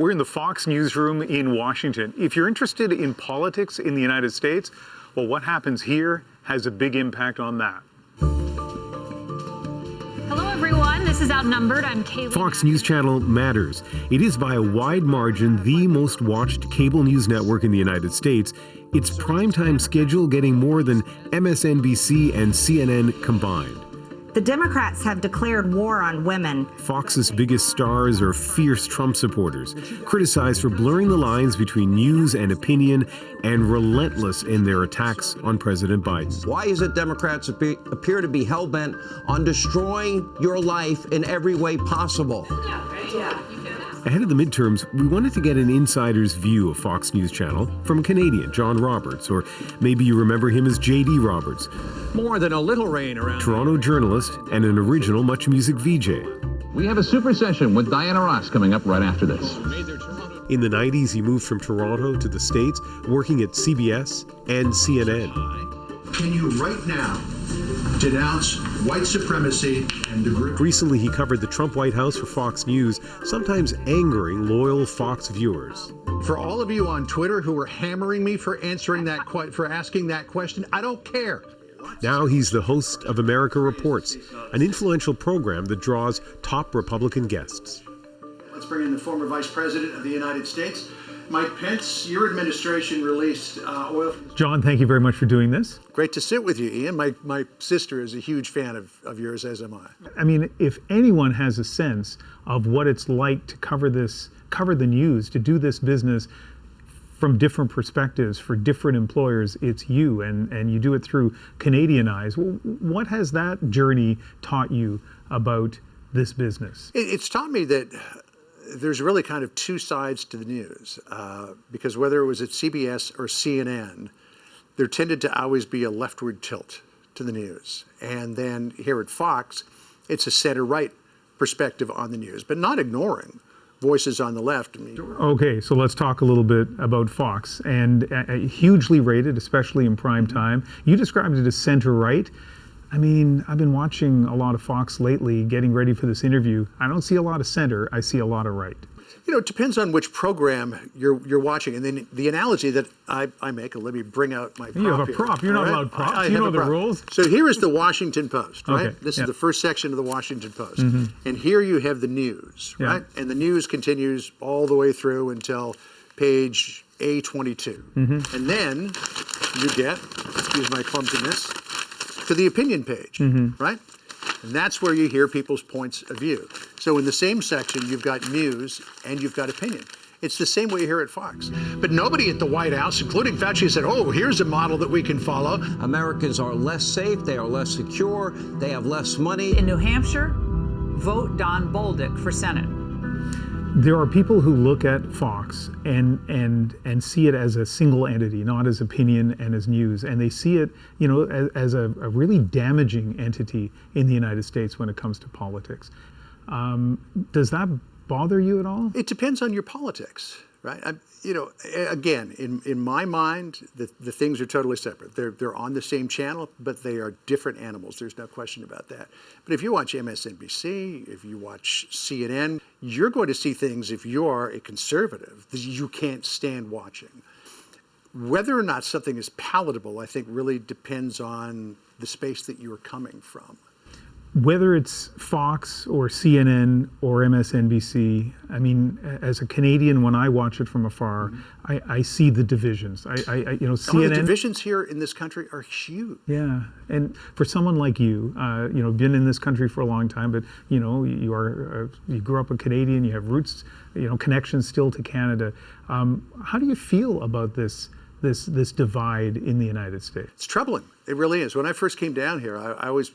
We're in the Fox newsroom in Washington. If you're interested in politics in the United States, well, what happens here has a big impact on that. Hello, everyone. This is Outnumbered. I'm Kaylee. Fox News Channel matters. It is by a wide margin the most watched cable news network in the United States. Its primetime schedule getting more than MSNBC and CNN combined. The Democrats have declared war on women. Fox's biggest stars are fierce Trump supporters, criticized for blurring the lines between news and opinion, and relentless in their attacks on President Biden. Why is it Democrats appear to be hell-bent on destroying your life in every way possible? Ahead of the midterms, we wanted to get an insider's view of Fox News Channel from a Canadian, John Roberts, or maybe you remember him as J.D. Roberts. More than a little rain around. Toronto journalist and an original MuchMusic VJ. We have a super session with Diana Ross coming up right after this. In the 90s, he moved from Toronto to the States, working at CBS and CNN. Can you right now denounce white supremacy and the group? Recently, he covered the Trump White House for Fox News, sometimes angering loyal Fox viewers. For all of you on Twitter who were hammering me for asking that question, I don't care. Now he's the host of America Reports, an influential program that draws top Republican guests. Let's bring in the former Vice President of the United States, Mike Pence. Your administration released oil. John, thank you very much for doing this. Great to sit with you, Ian. My sister is a huge fan of yours, as am I. I mean, if anyone has a sense of what it's like to cover the news, to do this business from different perspectives for different employers, it's you, and you do it through Canadian eyes. What has that journey taught you about this business? It's taught me that there's really kind of two sides to the news, because whether it was at CBS or CNN, there tended to always be a leftward tilt to the news. And then here at Fox, it's a center-right perspective on the news, but not ignoring voices on the left. Okay, so let's talk a little bit about Fox, and hugely rated, especially in prime time. You described it as center-right. I mean, I've been watching a lot of Fox lately, getting ready for this interview. I don't see a lot of center, I see a lot of right. You know, it depends on which program you're watching. And then the analogy that I make, let me bring out my prop. You have a prop. You're not allowed props. You know the rules. So here is the Washington Post, right? Okay. This is the first section of the Washington Post. And here you have the news, right? And the news continues all the way through until page A22. And then you get, excuse my clumsiness, to the opinion page, right? And that's where you hear people's points of view. So in the same section, you've got news and you've got opinion. It's the same way here at Fox. But nobody at the White House, including Fauci, said, oh, here's a model that we can follow. Americans are less safe, they are less secure, they have less money. In New Hampshire, vote Don Bolduc for Senate. There are people who look at Fox and see it as a single entity, not as opinion and as news, and they see it, you know, as a really damaging entity in the United States when it comes to politics. Does that bother you at all? It depends on your politics, right? You know, again, in my mind, the things are totally separate. They're on the same channel, but they are different animals. There's no question about that. But if you watch MSNBC, if you watch CNN, you're going to see things, if you are a conservative, that you can't stand watching. Whether or not something is palatable, I think, really depends on the space that you are coming from. Whether it's Fox or CNN or MSNBC, I mean, as a Canadian, when I watch it from afar, I see the divisions. CNN. The divisions here in this country are huge. Yeah, and for someone like you, been in this country for a long time, but you grew up a Canadian, you have roots, connections still to Canada. How do you feel about this divide in the United States? It's troubling. It really is. When I first came down here, I always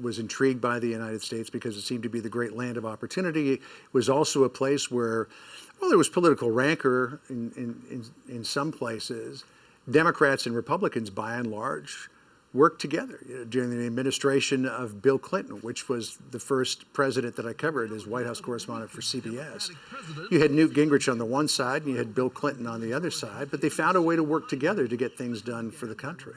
was intrigued by the United States because it seemed to be the great land of opportunity. It was also a place where, well, there was political rancor in some places. Democrats and Republicans, by and large, worked together. During the administration of Bill Clinton, which was the first president that I covered as White House correspondent for CBS. You had Newt Gingrich on the one side and you had Bill Clinton on the other side, but they found a way to work together to get things done for the country.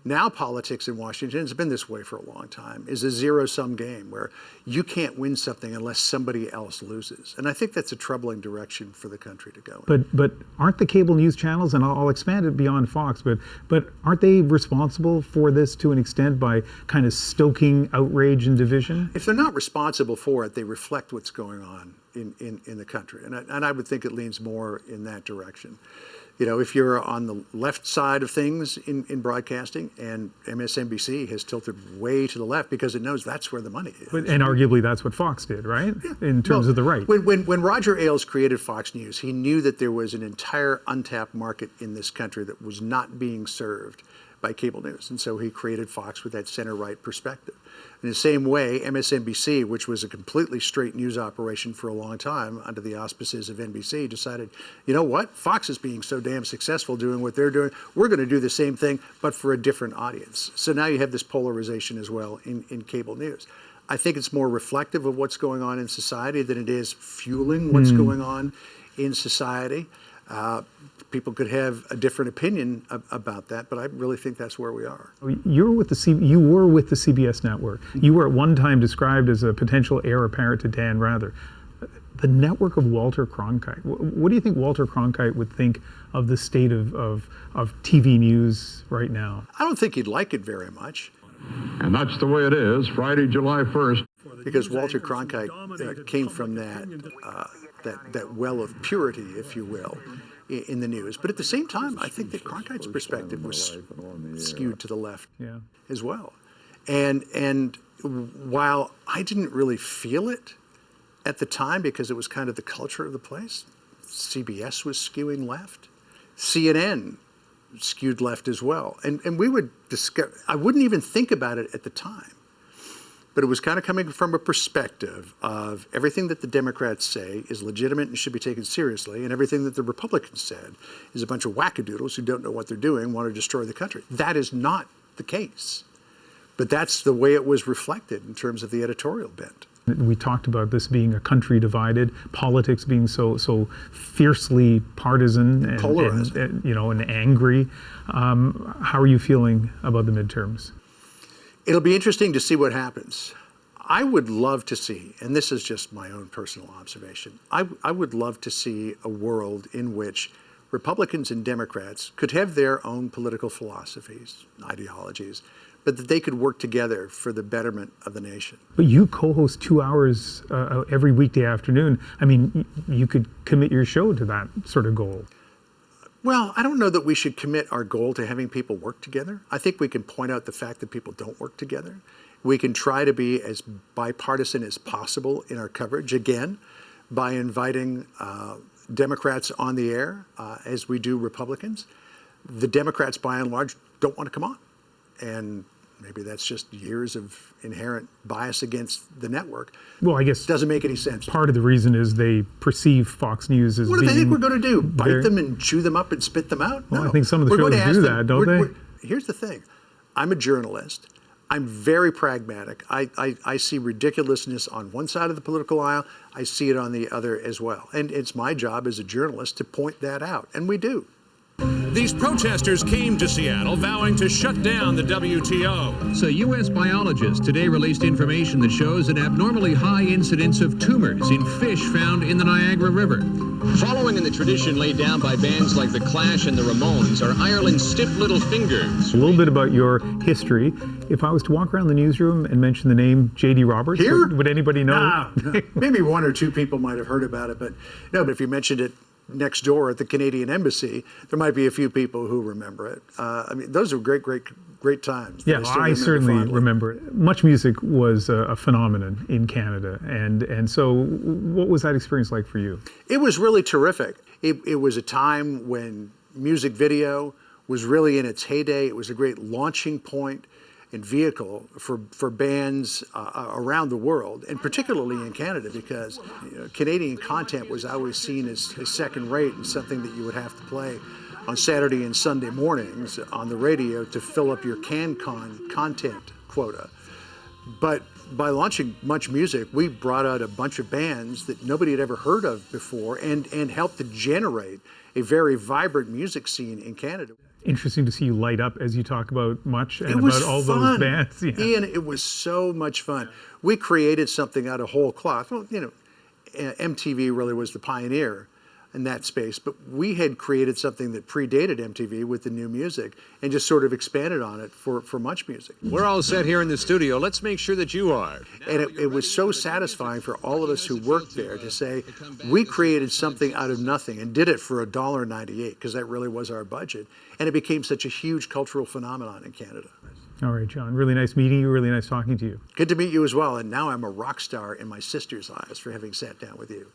Now politics in Washington, it's been this way for a long time, is a zero-sum game where you can't win something unless somebody else loses. And I think that's a troubling direction for the country to go in. But aren't the cable news channels, and I'll expand it beyond Fox, but aren't they responsible for this to an extent by kind of stoking outrage and division? If they're not responsible for it, they reflect what's going on in the country. And I would think it leans more in that direction. You know, if you're on the left side of things in broadcasting, and MSNBC has tilted way to the left because it knows that's where the money is. And arguably that's what Fox did, right? Yeah. In terms of the right. When Roger Ailes created Fox News, he knew that there was an entire untapped market in this country that was not being served by cable news. And so he created Fox with that center-right perspective. In the same way, MSNBC, which was a completely straight news operation for a long time under the auspices of NBC, decided, you know what? Fox is being so damn successful doing what they're doing. We're going to do the same thing, but for a different audience. So now you have this polarization as well in cable news. I think it's more reflective of what's going on in society than it is fueling what's going on in society. People could have a different opinion about that, but I really think that's where we are. You were with the CBS network. You were at one time described as a potential heir apparent to Dan Rather. The network of Walter Cronkite. What do you think Walter Cronkite would think of the state of TV news right now? I don't think he'd like it very much. And that's the way it is, Friday, July 1st. Because Walter Cronkite came from that well of purity, if you will, in the news. But at the same time, I think that Cronkite's perspective was skewed to the left as well. And while I didn't really feel it at the time because it was kind of the culture of the place, CBS was skewing left. CNN skewed left as well. And we would discuss, I wouldn't even think about it at the time. But it was kind of coming from a perspective of everything that the Democrats say is legitimate and should be taken seriously, and everything that the Republicans said is a bunch of wackadoodles who don't know what they're doing, want to destroy the country. That is not the case. But that's the way it was reflected in terms of the editorial bent. We talked about this being a country divided, politics being so fiercely partisan and polarized, and angry. How are you feeling about the midterms? It'll be interesting to see what happens. I would love to see, and this is just my own personal observation, I would love to see a world in which Republicans and Democrats could have their own political philosophies, ideologies, but that they could work together for the betterment of the nation. But you co-host 2 hours every weekday afternoon. I mean, you could commit your show to that sort of goal. Well, I don't know that we should commit our goal to having people work together. I think we can point out the fact that people don't work together. We can try to be as bipartisan as possible in our coverage, again, by inviting Democrats on the air, as we do Republicans. The Democrats, by and large, don't want to come on. And maybe that's just years of inherent bias against the network. Well, I guess it doesn't make any sense. Part of the reason is they perceive Fox News as what do they think we're going to do? Bite them and chew them up and spit them out? Well, no. I think some of the shows do that, don't they? Here's the thing. I'm a journalist. I'm very pragmatic. I see ridiculousness on one side of the political aisle. I see it on the other as well. And it's my job as a journalist to point that out. And we do. These protesters came to Seattle vowing to shut down the WTO. So U.S. biologists today released information that shows an abnormally high incidence of tumors in fish found in the Niagara River. Following in the tradition laid down by bands like The Clash and the Ramones are Ireland's Stiff Little Fingers. A little bit about your history. If I was to walk around the newsroom and mention the name J.D. Roberts, would anybody know? No. Maybe one or two people might have heard about it, but if you mentioned it next door at the Canadian Embassy, there might be a few people who remember it. I mean, those are great times. Yeah, I certainly remember it. MuchMusic was a phenomenon in Canada, and so what was that experience like for you? It was really terrific. It was a time when music video was really in its heyday. It was a great launching point and vehicle for bands around the world, and particularly in Canada, because Canadian content was always seen as second rate and something that you would have to play on Saturday and Sunday mornings on the radio to fill up your CanCon content quota. But by launching MuchMusic, we brought out a bunch of bands that nobody had ever heard of before and helped to generate a very vibrant music scene in Canada. interesting to see you light up as you talk about Much and It was about all fun. those bands. Yeah. Ian, it was so much fun. We created something out of whole cloth. Well, you know, MTV really was the pioneer in that space, but we had created something that predated MTV with the new music and just sort of expanded on it for MuchMusic. We're all set here in the studio. Let's make sure that you are. And it was so satisfying for all of us who worked there to say, we created something out of nothing and did it for $1.98, because that really was our budget. And it became such a huge cultural phenomenon in Canada. All right, John. Really nice meeting you. Really nice talking to you. Good to meet you as well. And now I'm a rock star in my sister's eyes for having sat down with you.